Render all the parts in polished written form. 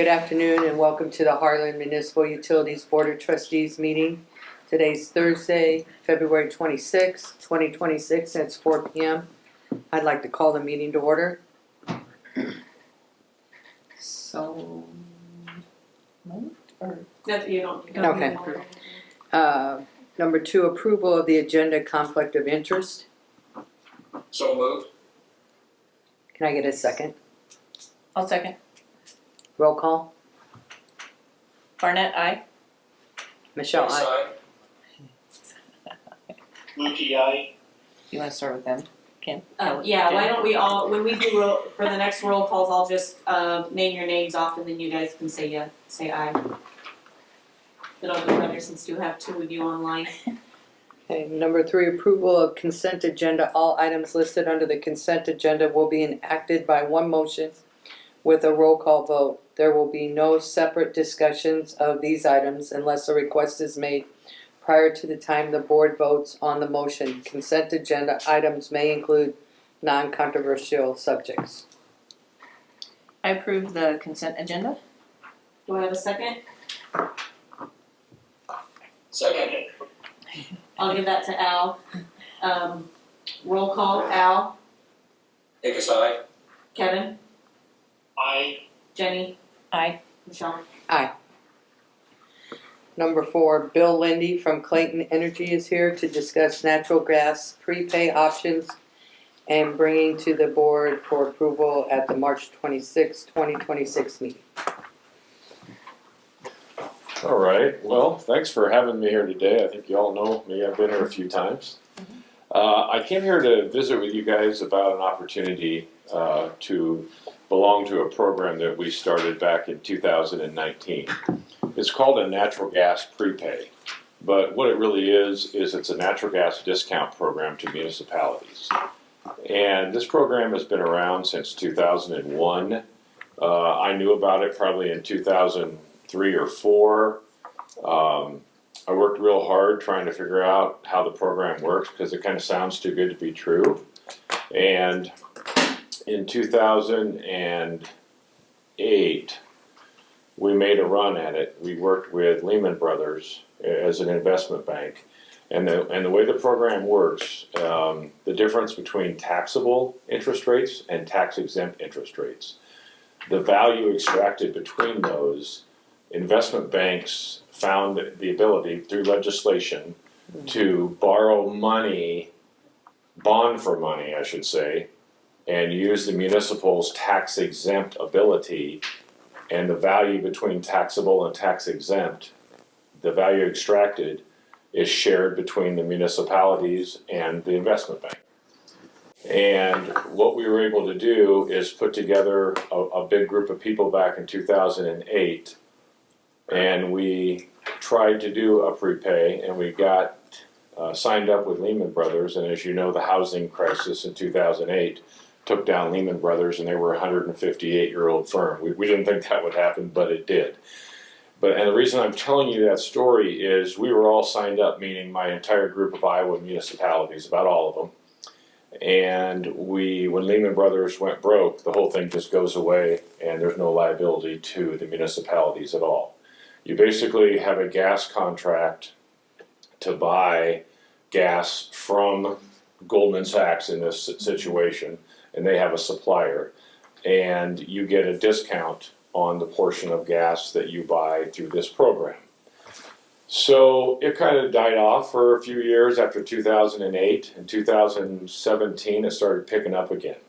Good afternoon and welcome to the Harlan Municipal Utilities Board of Trustees meeting. Today's Thursday, February 26, 2026, and it's 4 p.m. I'd like to call the meeting to order. So, moved or? That's, you don't. Okay. Number 2, approval of the agenda, conflict of interest. So moved. Can I get a second? I'll second. Roll call. Barnett, aye. Michelle, Yes, aye. Lukey, aye. You wanna start with them, Kim? Yeah, why don't we all, when we do roll, for the next roll calls, I'll just, name your names off and then you guys can say aye. It'll be better since you have two of you online. Okay, number 3, approval of consent agenda. All items listed under the consent agenda will be enacted by one motion with a roll call vote. There will be no separate discussions of these items unless a request is made prior to the time the board votes on the motion. Consent agenda items may include non-controversial subjects. I approve the consent agenda. Do I have a second? Second. I'll give that to Al. Roll call, Al, Hickus, aye. Kevin, Aye. Jenny, Aye. Michelle. Number 4, Bill Lindy from Clayton Energy is here to discuss natural gas prepay options and bringing to the board for approval at the March 26, 2026 meeting. All right, well, thanks for having me here today. I think you all know me, I've been here a few times. I came here to visit with you guys about an opportunity to belong to a program that we started back in 2019. It's called a natural gas prepay, but what it really is it's a natural gas discount program to municipalities. And this program has been around since 2001. I knew about it probably in 2003 or 4. I worked real hard trying to figure out how the program works because it kind of sounds too good to be true. And in 2008, we made a run at it. We worked with Lehman Brothers as an investment bank. And the way the program works, the difference between taxable interest rates and tax-exempt interest rates, the value extracted between those, investment banks found the ability through legislation to borrow money, bond for money, I should say, and use the municipal's tax-exempt ability, and the value between taxable and tax-exempt, the value extracted is shared between the municipalities and the investment bank. And what we were able to do is put together a big group of people back in 2008, and we tried to do a prepay, and we got signed up with Lehman Brothers. And as you know, the housing crisis in 2008 took down Lehman Brothers, and they were a 158-year-old firm. We didn't think that would happen, but it did. And the reason I'm telling you that story is we were all signed up, meaning my entire group of Iowa municipalities, about all of them. And when Lehman Brothers went broke, the whole thing just goes away, and there's no liability to the municipalities at all. You basically have a gas contract to buy gas from Goldman Sachs in this situation, and they have a supplier, and you get a discount on the portion of gas that you buy through this program. So it kind of died off for a few years after 2008. In 2017, it started picking up again.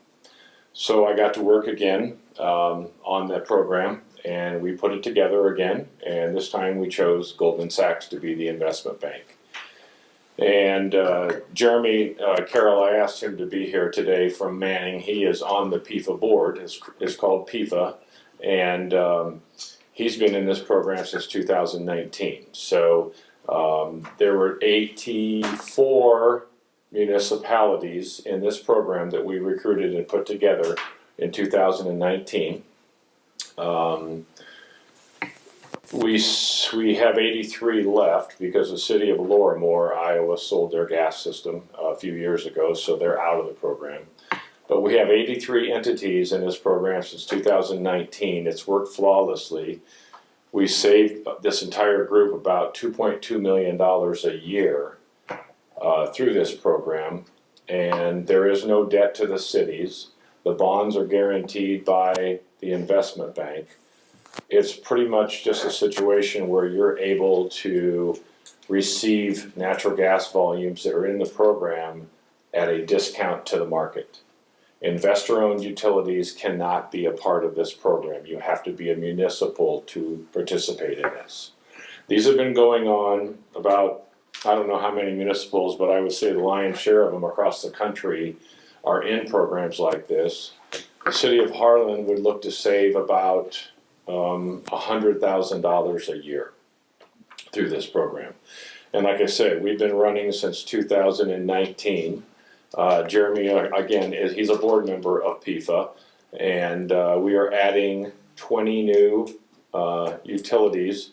So I got to work again on that program, and we put it together again, and this time we chose Goldman Sachs to be the investment bank. And Jeremy Carroll, I asked him to be here today from Manning. He is on the PIFA board. It's called PIFA, and he's been in this program since 2019. So there were 84 municipalities in this program that we recruited and put together in 2019. We have 83 left because the city of Lorimor, Iowa, sold their gas system a few years ago, so they're out of the program. But we have 83 entities in this program since 2019. It's worked flawlessly. We saved this entire group about $2.2 million a year through this program, and there is no debt to the cities. The bonds are guaranteed by the investment bank. It's pretty much just a situation where you're able to receive natural gas volumes that are in the program at a discount to the market. Investor-owned utilities cannot be a part of this program. You have to be a municipal to participate in this. These have been going on about, I don't know how many municipals, but I would say the lion's share of them across the country are in programs like this. The city of Harlan would look to save about $100,000 a year through this program. And like I said, we've been running since 2019. Jeremy, again, he's a board member of PIFA, and we are adding 20 new utilities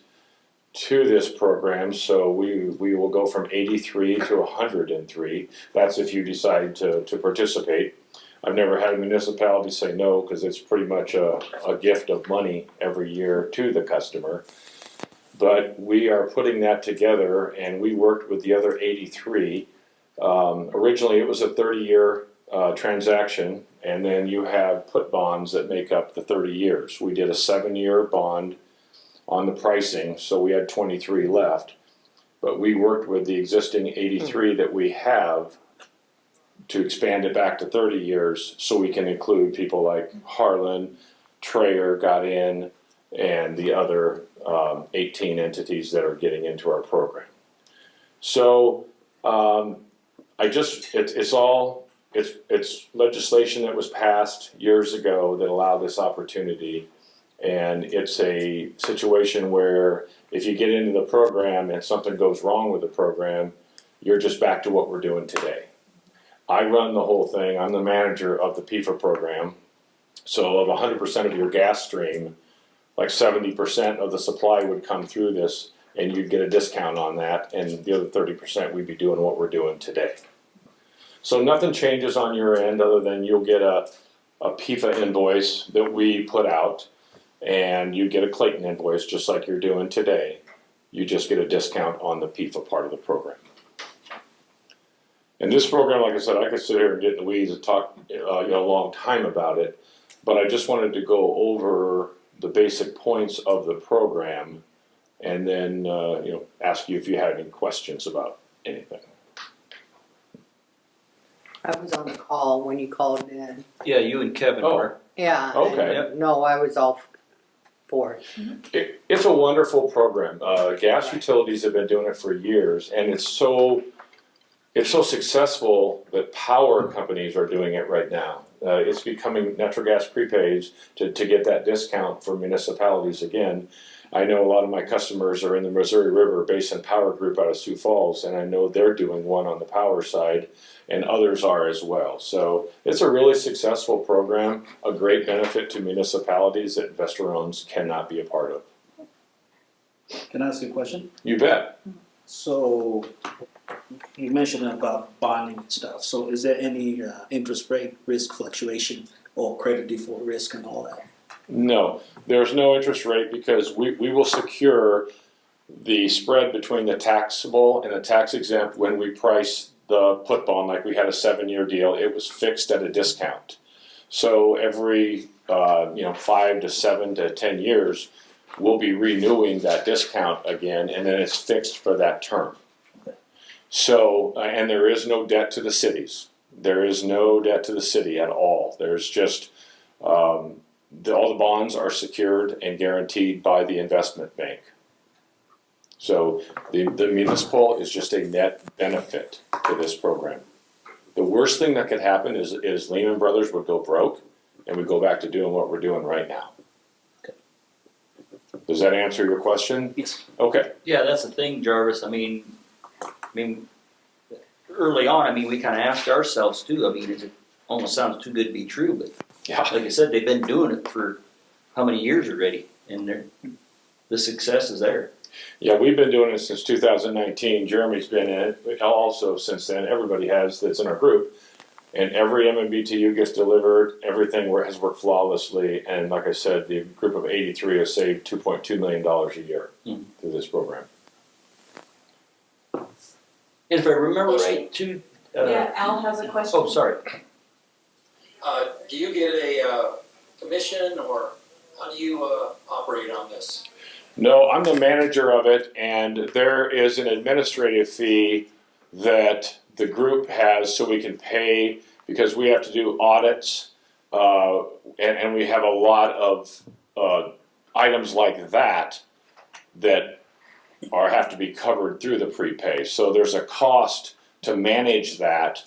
to this program, so we will go from 83 to 103. That's if you decide to participate. I've never had a municipality say no, because it's pretty much a gift of money every year to the customer. But we are putting that together, and we worked with the other 83. Originally, it was a 30-year transaction, and then you have put bonds that make up the 30 years. We did a 7-year bond on the pricing, so we had 23 left. But we worked with the existing 83 that we have to expand it back to 30 years, so we can include people like Harlan, Trayer got in, and the other 18 entities that are getting into our program. So it's legislation that was passed years ago that allowed this opportunity, and it's a situation where if you get into the program and something goes wrong with the program, you're just back to what we're doing today. I run the whole thing. I'm the manager of the PIFA program. So of 100% of your gas stream, like 70% of the supply would come through this, and you'd get a discount on that, and the other 30% we'd be doing what we're doing today. So nothing changes on your end other than you'll get a PIFA invoice that we put out, and you get a Clayton invoice just like you're doing today. You just get a discount on the PIFA part of the program. And this program, like I said, I could sit here and get in the weeds and talk a long time about it, but I just wanted to go over the basic points of the program, and then ask you if you had any questions about anything. I was on the call when you called in. Yeah, you and Kevin Oh. were. Yeah. Okay. and No, I was all for it. It's a wonderful program. Gas utilities have been doing it for years, and it's so successful that power companies are doing it right now. It's becoming natural gas prepaids to get that discount for municipalities again. I know a lot of my customers are in the Missouri River Basin Power Group out of Sioux Falls, and I know they're doing one on the power side, and others are as well. So it's a really successful program, a great benefit to municipalities that investor-owns cannot be a part of. Can I ask you a question? You bet. So you mentioned about bonding and stuff. So is there any interest rate risk fluctuation or credit default risk and all that? No, there's no interest rate because we will secure the spread between the taxable and the tax exempt when we price the put bond. Like we had a 7-year deal, it was fixed at a discount. So every 5 to 7 to 10 years, we'll be renewing that discount again, and then it's fixed for that term. So, and there is no debt to the cities. There is no debt to the city at all. There's just, all the bonds are secured and guaranteed by the investment bank. So the municipal is just a net benefit to this program. The worst thing that could happen is Lehman Brothers would go broke, and we go back to doing what we're doing right now. Okay. Does that answer your question? Yes. Okay. Yeah, that's the thing, Jarvis. I mean, early on, we kind of asked ourselves too. It almost sounds too good to be true, but Yeah. like I said, they've been doing it for how many years already, and the success is there. Yeah, we've been doing it since 2019. Jeremy's been in it also since then. Everybody has that's in our group. And every MMBTU gets delivered, everything has worked flawlessly, and like I said, the group of 83 has saved $2.2 million a year through this program. If I remember right, too. Yeah, Al has a question. Oh, sorry. Do you get a commission, or how do you operate on this? No, I'm the manager of it, and there is an administrative fee that the group has so we can pay, because we have to do audits, and we have a lot of items like that have to be covered through the prepay. So there's a cost to manage that,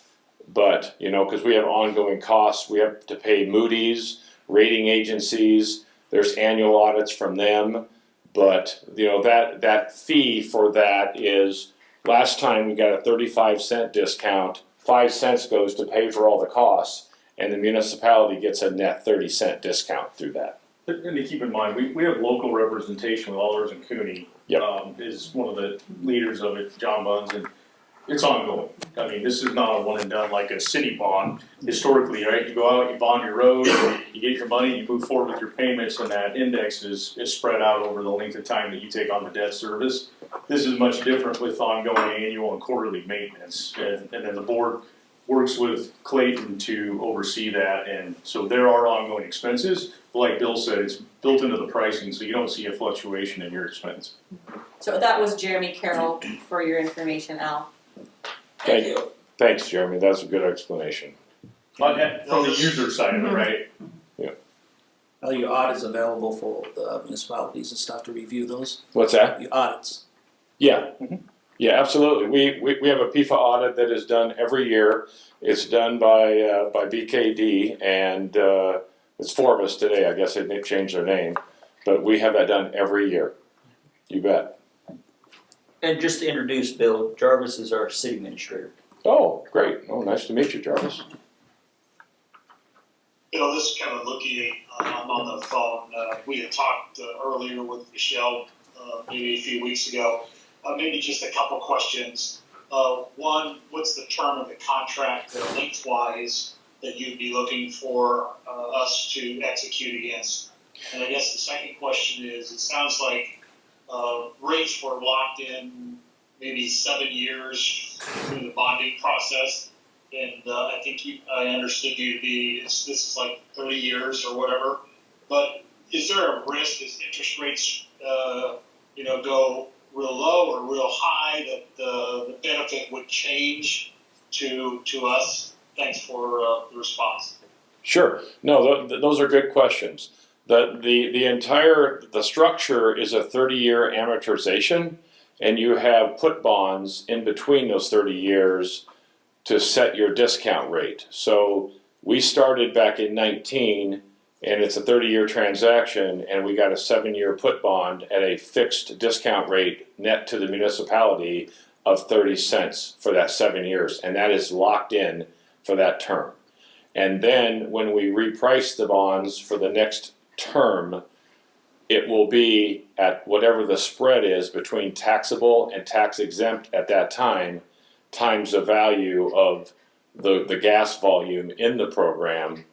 but because we have ongoing costs, we have to pay Moody's, rating agencies. There's annual audits from them, but that fee for that is, last time we got a 35-cent discount. 5 cents goes to pay for all the costs, and the municipality gets a net 30-cent discount through that. And to keep in mind, we have local representation with Allers and Cooney. Yep. Is one of the leaders of it, John Buns, and it's ongoing. I mean, this is not a one and done like a city bond historically, right? You go out, you bond your road, you get your money, you move forward with your payments, and that index is spread out over the length of time that you take on the debt service. This is much different with ongoing annual and quarterly maintenance, and then the board works with Clayton to oversee that, and so there are ongoing expenses. But like Bill said, it's built into the pricing, so you don't see a fluctuation in your expense. So that was Jeremy Carroll for your information, Al. Thank you. Thanks, Jeremy. That's a good explanation. From the user side of it, right? Are your audits available for the municipalities and stuff to review those? What's that? Your audits. Yeah. Yeah, absolutely. We have a PIFA audit that is done every year. It's done by BKD, and it's 4 of us today. I guess they changed their name, but we have that done every year. You bet. And just to introduce Bill, Jarvis is our city administrator. Oh, great. Oh, nice to meet you, Jarvis. Bill, this is Kevin Lookie. I'm on the phone. We had talked earlier with Michelle, maybe a few weeks ago. Maybe just a couple questions. One, what's the term of the contract lengthwise that you'd be looking for us to execute against? And I guess the second question is, it sounds like rates were locked in maybe 7 years through the bonding process. And I think I understood you to be, this is like 30 years or whatever. But is there a risk as interest rates, go real low or real high that the benefit would change to us? Thanks for the response. Sure. No, those are good questions. The structure is a 30-year amortization, and you have put bonds in between those 30 years to set your discount rate. So we started back in 19, and it's a 30-year transaction, and we got a 7-year put bond at a fixed discount rate net to the municipality of 30 cents for that 7 years, and that is locked in for that term. And then when we reprice the bonds for the next term, it will be at whatever the spread is between taxable and tax exempt at that time, times the value of the gas volume in the program,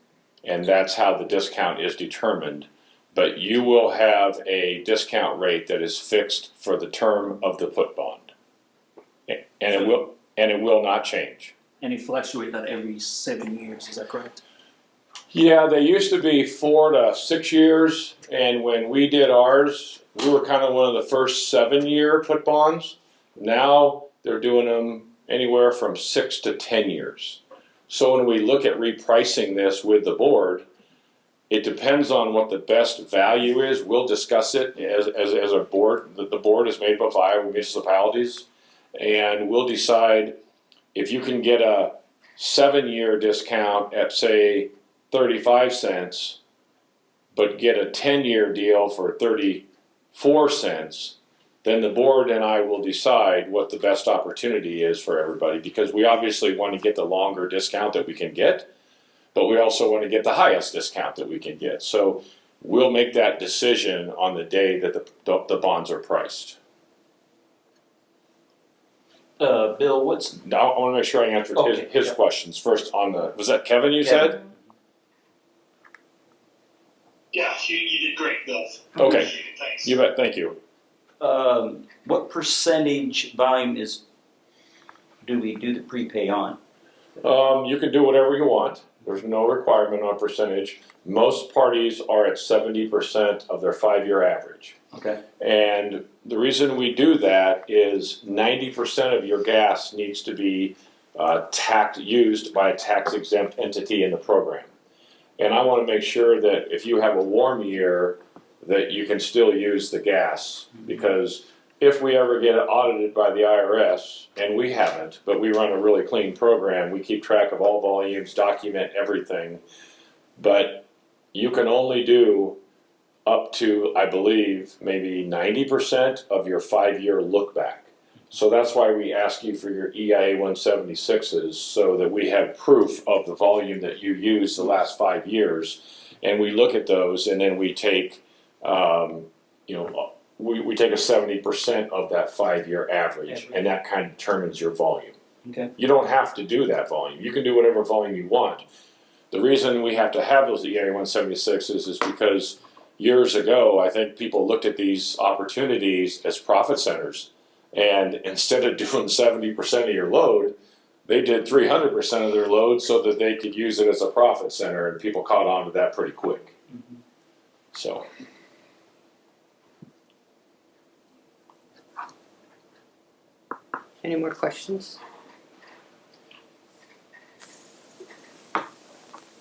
and that's how the discount is determined. But you will have a discount rate that is fixed for the term of the put bond, and it will not change. And it fluctuates that every 7 years, is that correct? Yeah, they used to be 4 to 6 years, and when we did ours, we were kind of one of the first 7-year put bonds. Now they're doing them anywhere from 6 to 10 years. So when we look at repricing this with the board, it depends on what the best value is. We'll discuss it as a board. The board is made up of Iowa municipalities, and we'll decide if you can get a 7-year discount at, say, 35 cents, but get a 10-year deal for 34 cents, then the board and I will decide what the best opportunity is for everybody, because we obviously want to get the longer discount that we can get, but we also want to get the highest discount that we can get. So we'll make that decision on the day that the bonds are priced. Bill, what's, Now, I wanna make sure I answered Okay, his yeah. questions first on the, was that Kevin you Kevin. said? Yeah, you did great, Bill. Okay. Appreciate it, thanks. You bet, thank you. what percentage volume do we do the prepay on? You can do whatever you want. There's no requirement on percentage. Most parties are at 70% of their 5-year average. Okay. And the reason we do that is 90% of your gas needs to be used by a tax exempt entity in the program. And I want to make sure that if you have a warm year, that you can still use the gas. Because if we ever get audited by the IRS, and we haven't, but we run a really clean program, we keep track of all volumes, document everything. But you can only do up to, I believe, maybe 90% of your 5-year look back. So that's why we ask you for your EIA 176s, so that we have proof of the volume that you used the last 5 years. And we look at those, and then we take, we take a 70% of that 5-year average, and that kind of determines your volume. Okay. You don't have to do that volume. You can do whatever volume you want. The reason we have to have those EIA 176s is because years ago, I think people looked at these opportunities as profit centers. And instead of doing 70% of your load, they did 300% of their load so that they could use it as a profit center, and people caught on to that pretty quick. So. Any more questions?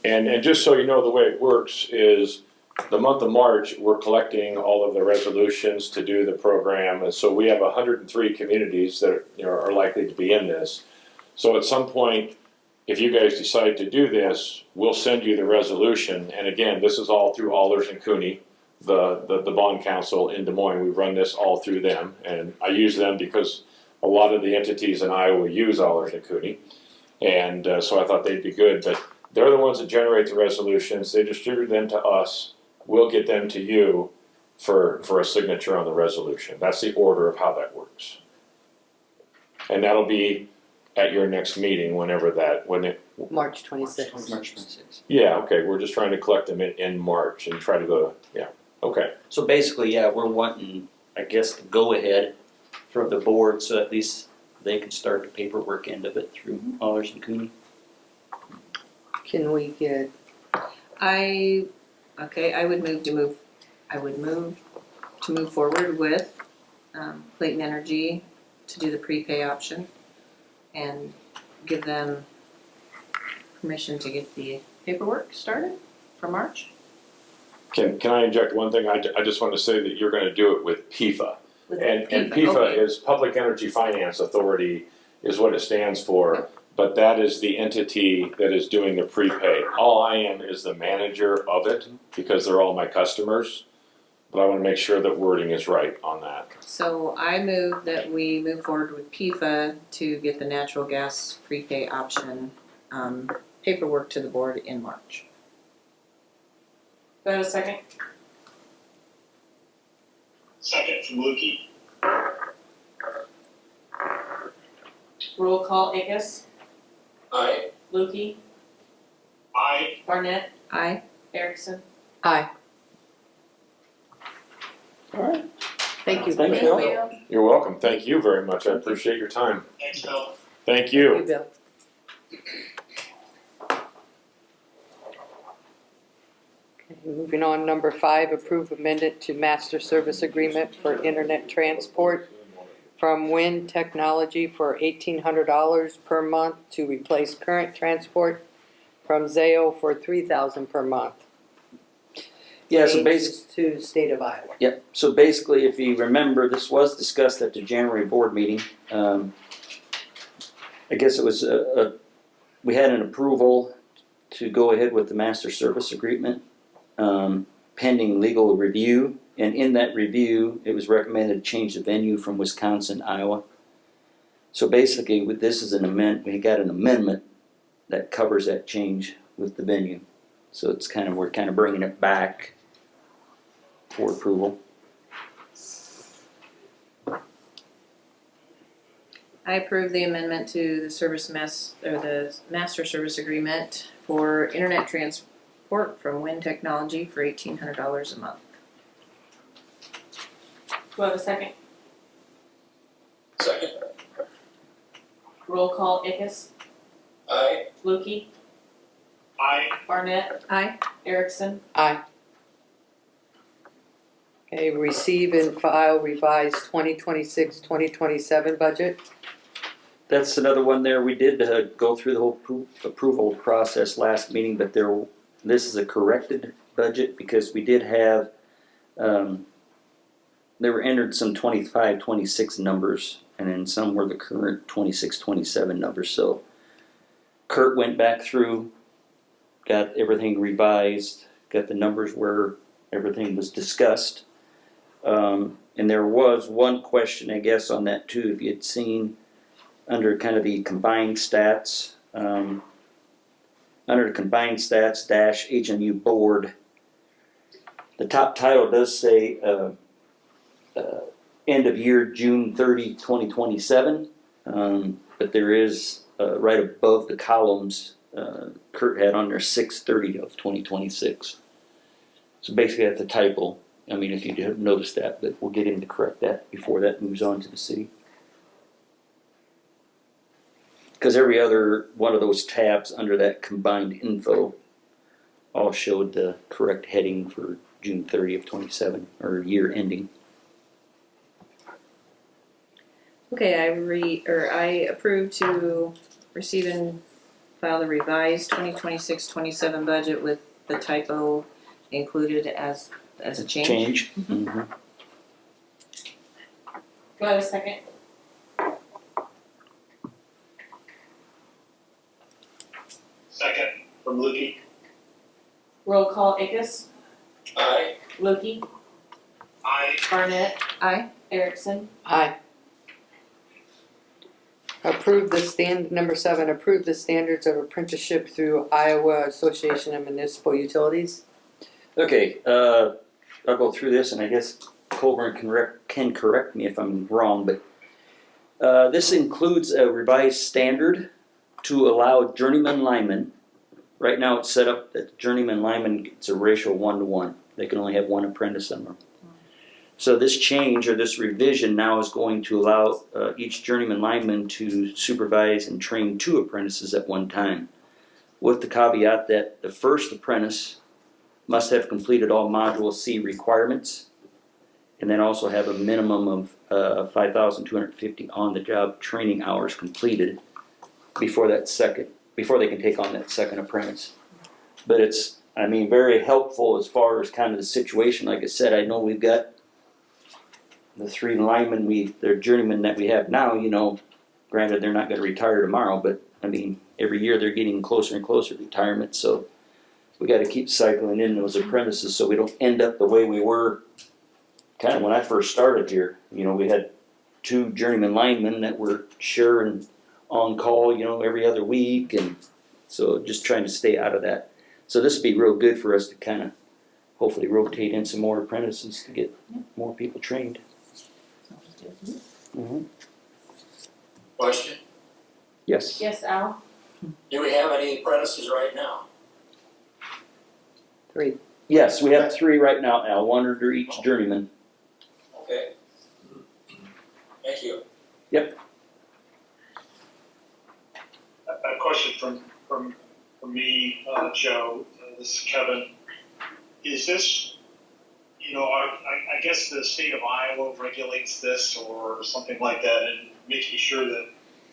And just so you know, the way it works is the month of March, we're collecting all of the resolutions to do the program. And so we have 103 communities that are likely to be in this. So at some point, if you guys decide to do this, we'll send you the resolution. And again, this is all through Alders and Cooney, the bond council in Des Moines. We run this all through them. And I use them because a lot of the entities in Iowa use Alders and Cooney. And so I thought they'd be good. But they're the ones that generate the resolutions. They distribute them to us. We'll get them to you for a signature on the resolution. That's the order of how that works. And that'll be at your next meeting, when it. March 26th. March 26th. Yeah, okay, we're just trying to collect them in March and try to go, yeah, okay. So basically, yeah, we're wanting, I guess, the go-ahead from the board, so at least they can start the paperwork end of it through Allers and Cooney. Can we get, I would move to move forward with Clayton Energy to do the prepay option and give them permission to get the paperwork started for March. Can I inject one thing? I just want to say that you're gonna do it with PIFA. And PIFA okay. is Public Energy Finance Authority, is what it stands for. But that is the entity that is doing the prepay. All I am is the manager of it, because they're all my customers. But I want to make sure that wording is right on that. So I move that we move forward with PIFA to get the natural gas prepay option paperwork to the board in March. Do I have a second? Second from Lukey. Roll call, Akis, Aye. Lukey, Aye. Barnett, Aye. Erickson. aye, All right. thank you. Thank Bill. you. You're welcome. Thank you very much. I appreciate your time. Thanks, Bill. Thank Thank you, you. Bill. Okay, moving on, number 5, approve amendment to master service agreement for internet transport from Wind Technology for $1,800 per month to replace current transport from Zayo for $3,000 per month. Yeah, so basically, To state of Iowa. yep, so basically, if you remember, this was discussed at the January board meeting. I guess it was, we had an approval to go ahead with the master service agreement, pending legal review. And in that review, it was recommended to change the venue from Wisconsin, to Iowa. So basically, this is we got an amendment that covers that change with the venue. So we're kind of bringing it back for approval. I approve the amendment to the the master service agreement for internet transport from Wind Technology for $1,800 a month. Do I have a second? Second. Roll call, Ickes, Aye. Lukey, Aye. Barnett, Aye. Erickson. Aye. Okay, receive and file revised 2026-2027 budget. That's another one there. We did go through the whole approval process last meeting, but this is a corrected budget because we did have, there were entered some 25, 26 numbers, and then some were the current 26, 27 numbers. So Kurt went back through, got everything revised, got the numbers where everything was discussed. And there was one question, I guess, on that too, if you had seen under kind of the combined stats, under the combined stats dash HMU Board, the top title does say end of year June 30, 2027, but there is right above the columns, Kurt had on there 6/30 of 2026. So basically that's a typo. I mean, if you didn't notice that, but we'll get him to correct that before that moves on to the city. Because every other one of those tabs under that combined info all showed the correct heading for June 30 of 27, or year ending. Okay, I approve to receive and file the revised 2026-27 budget with the typo included as a change. Mm-hmm. Do I have a second? Second from Lukey. Roll call, Ickes, Aye. Lukey, Aye. Barnett, Aye. Erickson. Aye. Number 7, approve the standards of apprenticeship through Iowa Association of Municipal Utilities. Okay, I'll go through this, and I guess Colburn can correct me if I'm wrong, but this includes a revised standard to allow journeyman linemen. Right now it's set up that journeyman lineman gets a ratio 1-to-1. They can only have one apprentice on them. So this change, or this revision, now is going to allow each journeyman lineman to supervise and train 2 apprentices at one time, with the caveat that the first apprentice must have completed all Module C requirements, and then also have a minimum of 5,250 on-the-job training hours completed before they can take on that second apprentice. But it's, I mean, very helpful as far as kind of the situation. Like I said, I know we've got the 3 linemen, they're journeymen that we have now, you know, granted they're not going to retire tomorrow, but I mean, every year they're getting closer and closer to retirement, so we got to keep cycling in those apprentices so we don't end up the way we were kind of when I first started here. You know, we had 2 journeyman linemen that were sure and on call, you know, every other week, and so just trying to stay out of that. So this would be real good for us to kind of hopefully rotate in some more apprentices to get more people trained. Mm-hmm. Question? Yes. Yes, Al? Do we have any apprentices right now? 3. Yes, we have 3 right now, Al, 1 under each journeyman. Okay. Thank you. Yep. A question from me, Joe. This is Kevin. Is this, you know, I guess the state of Iowa regulates this or something like that, and making sure that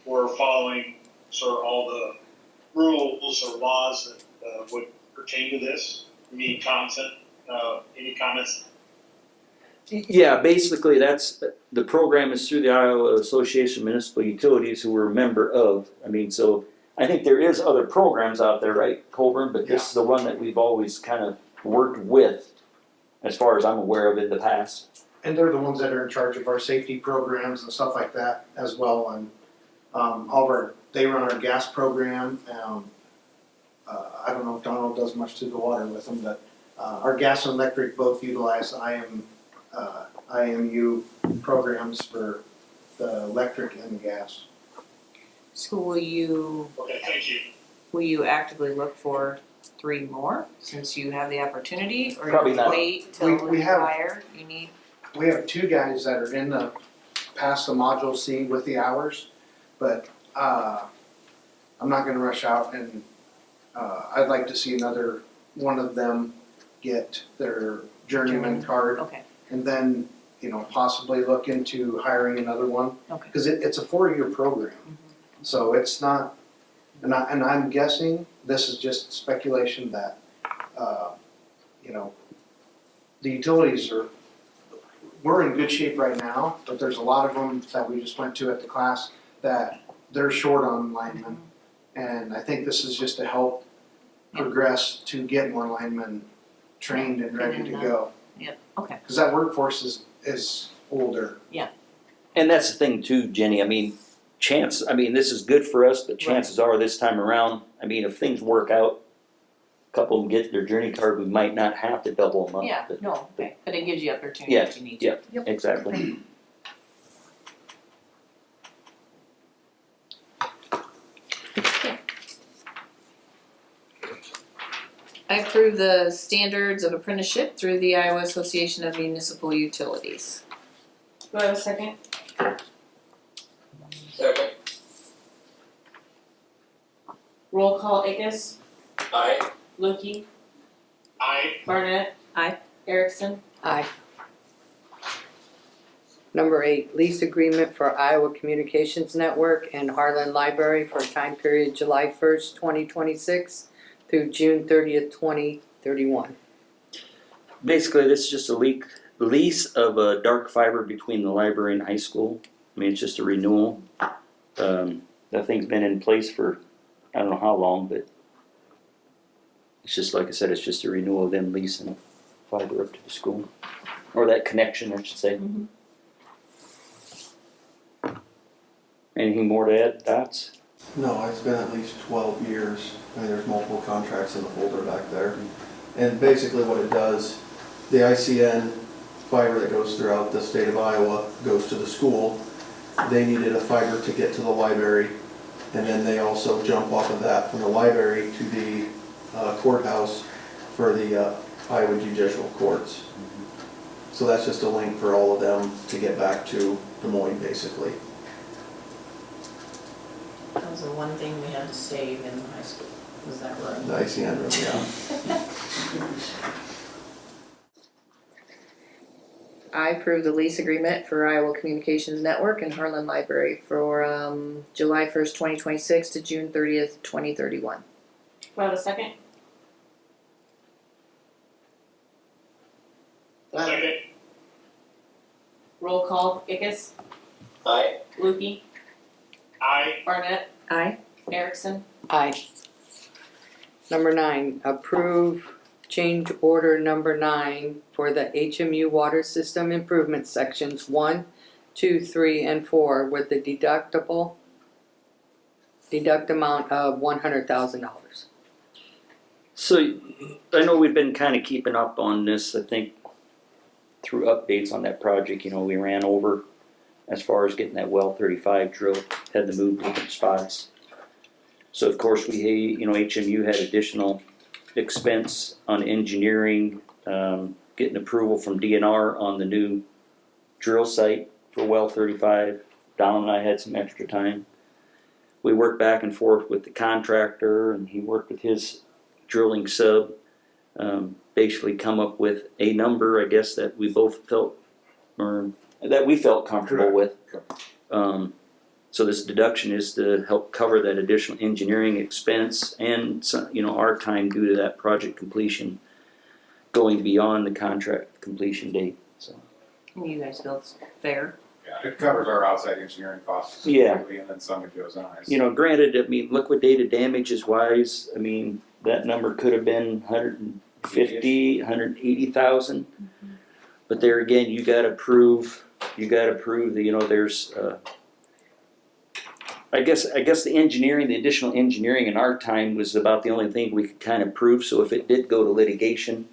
we're following sort of all the rules or laws that would pertain to this? Any comments? Yeah, basically that's, the program is through the Iowa Association of Municipal Utilities, who we're a member of. I mean, so I think there is other programs out there, right, Colburn? But this is the one that we've always kind of worked with, as far as I'm aware of, in the past. And they're the ones that are in charge of our safety programs and stuff like that as well. And they run our gas program. I don't know if Donald does much to the water with them, but our gas and electric both utilize IMU programs for the electric and the gas. So will you Okay, thank you. actively look for 3 more since you have the opportunity, or Probably you not. wait till We you have- hire? You need. We have 2 guys that are in the, past the module C with the hours, but, I'm not gonna rush out and, I'd like to see another one of them get their journeyman card. Okay. And then, possibly look into hiring another one. Okay. Cause it's a 4-year program, so it's not, and I'm guessing, this is just speculation that, the utilities we're in good shape right now, but there's a lot of them that we just went to at the class that they're short on linemen. And I think this is just to help progress to get more linemen trained and ready to go. Yep, okay. Cause that workforce is older. And that's the thing too, Jenny, I mean, this is good for us, but chances are this time around, I mean, if things work out, a couple of them get their journey card, we might not have to double them up. Yeah, but- no, okay, but it gives you opportunity Yeah, if you need to. yeah. Yep. Exactly. I approve the standards of apprenticeship through the Iowa Association of Municipal Utilities. Do I have a second? Second. Roll call, Ickes, Aye. Lukey, I, Barnett. Aye. Erickson. Aye. Number 8, lease agreement for Iowa Communications Network and Harlan Library for a time period July 1st, 2026 through June 30th, 2031. Basically, this is just a lease of a dark fiber between the library and high school. I mean, it's just a renewal. That thing's been in place for, I don't know how long, but it's just, like I said, it's just a renewal of them leasing fiber up to the school. Or that connection, I should say. Mhm. Anything more to add, Dots? No, it's been at least 12 years. I mean, there's multiple contracts in the folder back there. And basically what it does, the ICN fiber that goes throughout the state of Iowa goes to the school. They needed a fiber to get to the library. And then they also jump off of that from the library to the courthouse for the Iowa judicial courts. So that's just a link for all of them to get back to Des Moines, basically. That was the one thing we had to save in high school, was that room. The ICN room, yeah. I approve the lease agreement for Iowa Communications Network and Harlan Library for July 1st, 2026 to June 30th, 2031. Do I have a second? second, Roll call, Ickes, Aye. Lukey, I, Barnett, Aye. Erickson. Aye. Number 9, approve change order number 9 for the HMU water system improvement sections 1, 2, 3, and 4 with the deduct amount of $100,000. So, I know we've been kind of keeping up on this, I think, through updates on that project. We ran over as far as getting that well 35 drilled, had to move different spots. So of course HMU had additional expense on engineering, getting approval from DNR on the new drill site for well 35. Don and I had some extra time. We worked back and forth with the contractor, and he worked with his drilling sub. Basically come up with a number, I guess, that we both felt, or that we felt comfortable with. So this deduction is to help cover that additional engineering expense and our time due to that project completion, going beyond the contract completion date. So You guys feel it's fair? Yeah, it covers our outside engineering costs. Yeah. completely, and then some it goes on. granted, liquidated damages wise, that number could have been 150, 180,000. But there again, you gotta prove that, there's, I guess the engineering, the additional engineering in our time was about the only thing we could kind of prove. So if it did go to litigation,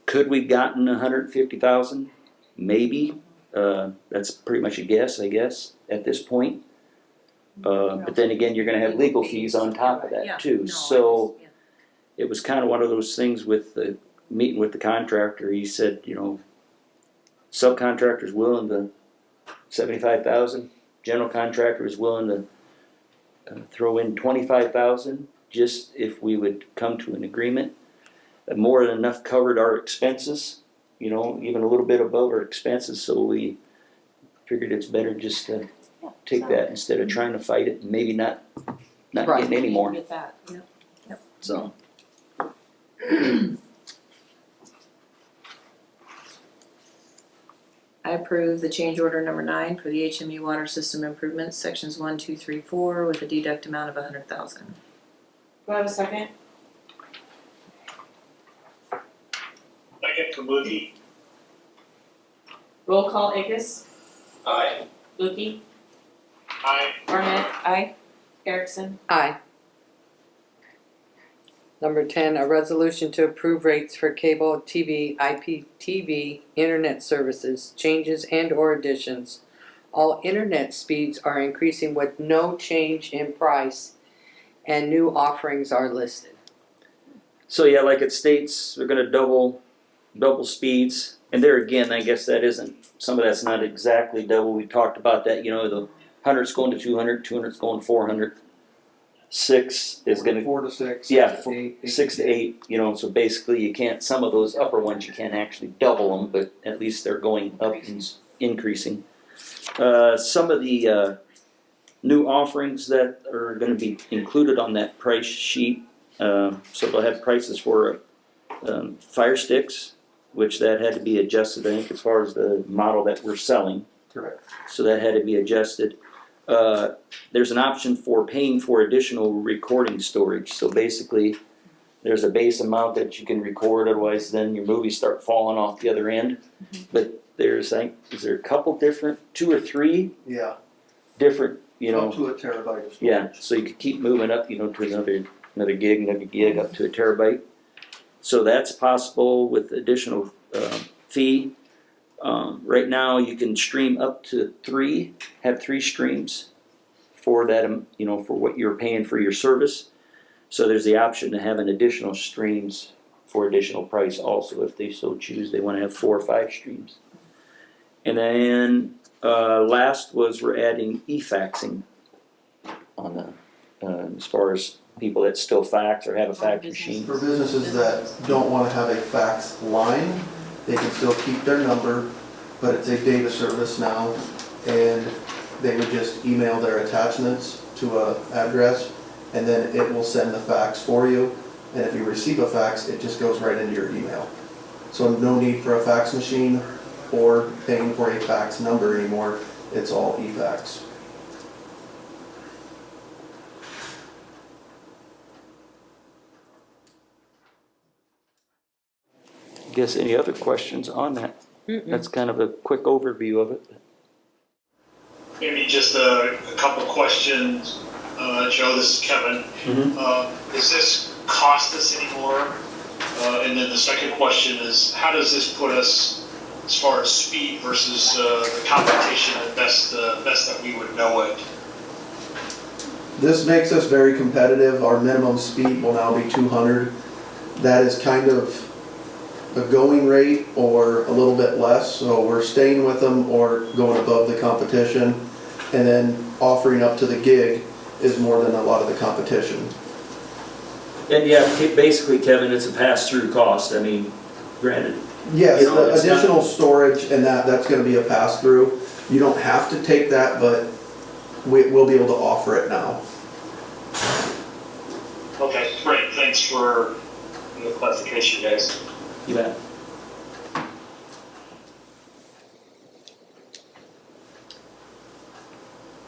could we gotten 150,000? Maybe. That's pretty much a guess, I guess, at this point. But then again, you're gonna have legal fees on top of Yeah, that too. no, So yeah. it was kind of one of those things with the meeting with the contractor. He said, you know, subcontractor's willing to 75,000. General contractor is willing to throw in 25,000, just if we would come to an agreement. More than enough covered our expenses, you know, even a little bit above our expenses, so we figured it's better just to take that instead of trying to fight it and maybe not Right. getting any more, Get that, yeah. so. I approve the change order number 9 for the HMU water system improvements, sections 1, 2, 3, 4, with a deduct amount of $100,000. Do I have a second? Second from Lukey. Roll call, Akis, Aye. Lukey, Aye. Barnett, Aye. Erickson. Aye. Number 10, a resolution to approve rates for cable TV, IPTV, internet services, changes and/or additions. All internet speeds are increasing with no change in price, and new offerings are listed. So yeah, like it states, we're gonna double speeds, and there again, I guess that isn't, some of that's not exactly double. We talked about that, you know, the 100's going to 200, 200's going to 400. 6 is gonna, 4 to 6. yeah, 6 to 8. 6 to 8, you know, so basically you can't, some of those upper ones, you can't actually double them, but at least they're going up and increasing. Some of the new offerings that are gonna be included on that price sheet, so they'll have prices for fire sticks, which that had to be adjusted, I think, as far as the model that we're selling. Correct. So that had to be adjusted. There's an option for paying for additional recording storage. So basically, there's a base amount that you can record, otherwise then your movies start falling off the other end. But there's, I think, is there a couple different, 2 or 3 Yeah, different, you know, up to a terabyte of storage. yeah, so you could keep moving up, you know, to another gig up to a terabyte. So that's possible with additional fee. Right now, you can stream up to 3, have 3 streams for that, you know, for what you're paying for your service. So there's the option to have an additional streams for additional price also, if they so choose. They want to have 4 or 5 streams. And then last was we're adding e-faxing on the, as far as people that still fax or have a fax machine. For businesses that don't want to have a fax line, they can still keep their number, but it's a data service now, and they would just email their attachments to an address, and then it will send the fax for you. And if you receive a fax, it just goes right into your email. So no need for a fax machine or paying for a fax number anymore. It's all e-fax. Guess any other questions on that? That's kind of a quick overview of it. Maybe just a couple questions. Joe, this is Kevin. Does this cost us anymore? And then the second question is, how does this put us as far as speed versus the competition at best that we would know it? This makes us very competitive. Our minimum speed will now be 200. That is kind of a going rate or a little bit less, so we're staying with them or going above the competition, and then offering up to the gig is more than a lot of the competition. And yeah, basically, Kevin, it's a pass-through cost. I mean, granted. Yes, You know, the it's additional storage and that's going to be a pass-through. You don't have to take that, but we'll be able to offer it now. Okay, great. Thanks for the clarification, guys. You bet.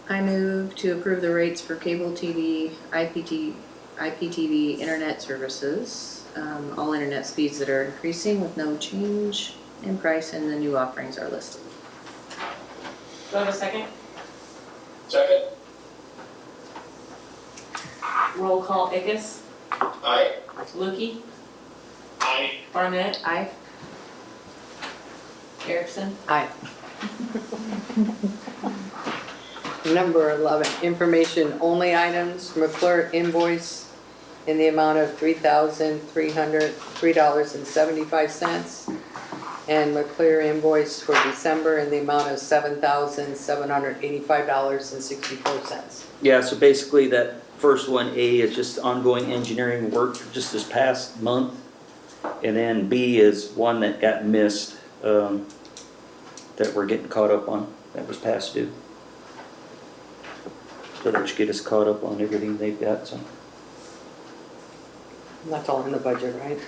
I move to approve the rates for cable TV, IPTV internet services, all internet speeds that are increasing with no change in price, and the new offerings are listed. Do I have a second? Second? Roll call, Akis, Aye. Lukey, Aye. Barnett, Aye. Erickson. Aye. Number 11, information only items, McClure invoice in the amount of $3,303.75. And McClure invoice for December in the amount of $7,785.64. Yeah, so basically that first one, A, is just ongoing engineering work for just this past month. And then B is one that got missed, that we're getting caught up on, that was past due. So that should get us caught up on everything they've got, so. That's all in the budget, right?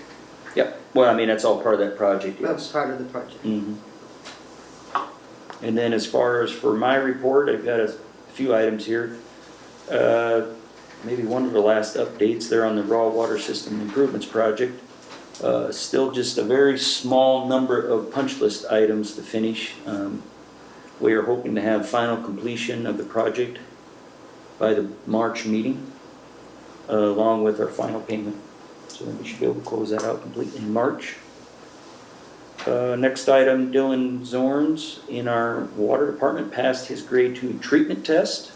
Yep, well, I mean, that's all part of that project, That was yes. part of the project. Mhm. And then as far as for my report, I've got a few items here. Maybe one of the last updates there on the raw water system improvements project. Still just a very small number of punch list items to finish. We are hoping to have final completion of the project by the March meeting, along with our final payment. So we should be able to close that out completely in March. Next item, Dylan Zorns in our water department passed his grade 2 treatment test.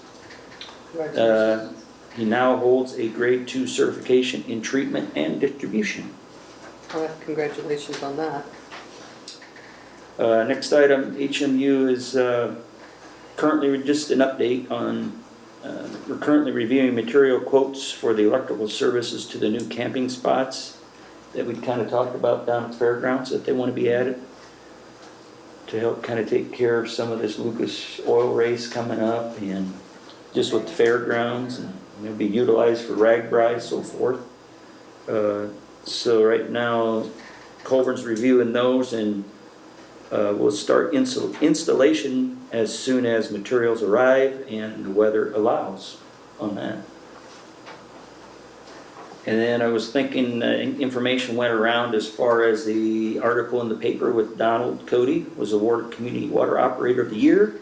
Congratulations. He now holds a grade 2 certification in treatment and distribution. Well, congratulations on that. Next item, HMU is currently, just an update on, we're currently reviewing material quotes for the electrical services to the new camping spots that we kind of talked about down at the fairgrounds that they want to be added to help kind of take care of some of this Lucas oil race coming up and just with the fairgrounds, and they'll be utilized for RAGBRAI, so forth. So right now, Colburn's reviewing those, and we'll start installation as soon as materials arrive and the weather allows on that. And then I was thinking, information went around as far as the article in the paper with Donald Cody was awarded Community Water Operator of the Year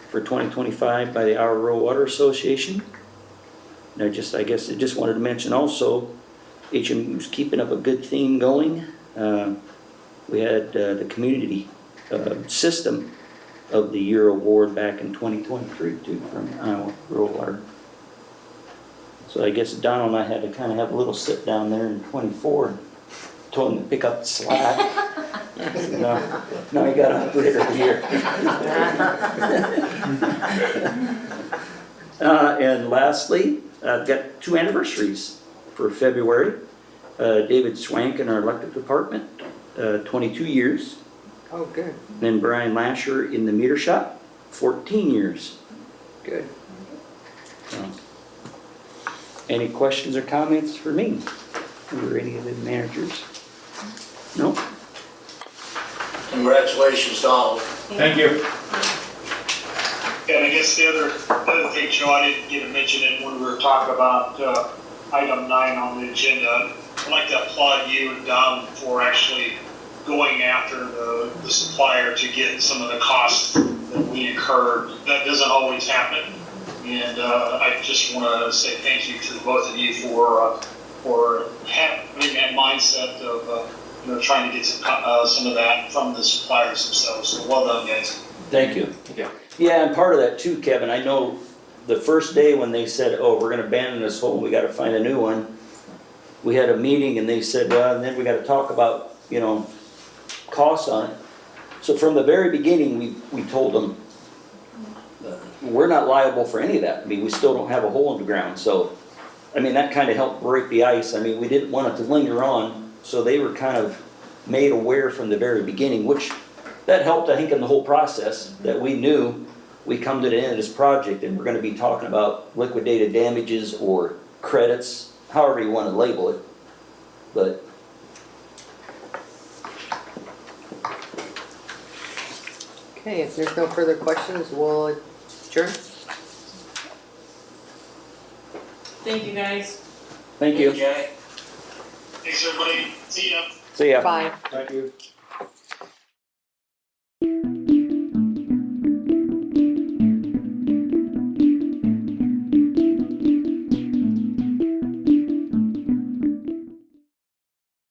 for 2025 by the Our Rural Water Association. And I guess I just wanted to mention also, HMU's keeping up a good theme going. We had the Community System of the Year award back in 2023 too from Iowa Rural Water. So I guess Donald and I had to kind of have a little sit down there in 24 and told him to pick up the slack. No, you got Operator of the Year. And lastly, I've got 2 anniversaries for February. David Swank in our electric department, 22 years. Oh, good, Then Brian Lasher in the meter shop, 14 years. good. Any questions or comments for me or any of the managers? No? Congratulations, Donald. Thank you. And I guess the other thing, Joe, I didn't get to mention it when we were talking about item 9 on the agenda. I'd like to applaud you and Don for actually going after the supplier to get some of the costs that we incurred. That doesn't always happen. And I just want to say thank you to both of you for having that mindset of trying to get some of that from the suppliers themselves. So well done, guys. Thank you. Yeah. Yeah, and part of that too, Kevin, I know the first day when they said, oh, we're gonna abandon this hole, we gotta find a new one, we had a meeting and they said, well, and then we gotta talk about, costs on it. So from the very beginning, we told them, we're not liable for any of that. I mean, we still don't have a hole in the ground, so, I mean, that kind of helped break the ice. I mean, we didn't want it to linger on, so they were kind of made aware from the very beginning, which that helped, I think, in the whole process, that we knew we come to the end of this project and we're gonna be talking about liquidated damages or credits, however you wanna label it, but. Okay, if there's no further questions, we'll adjourn. Thank you, guys. Thank you. Jay? Thanks, everybody. See ya. See ya. Bye. Thank you.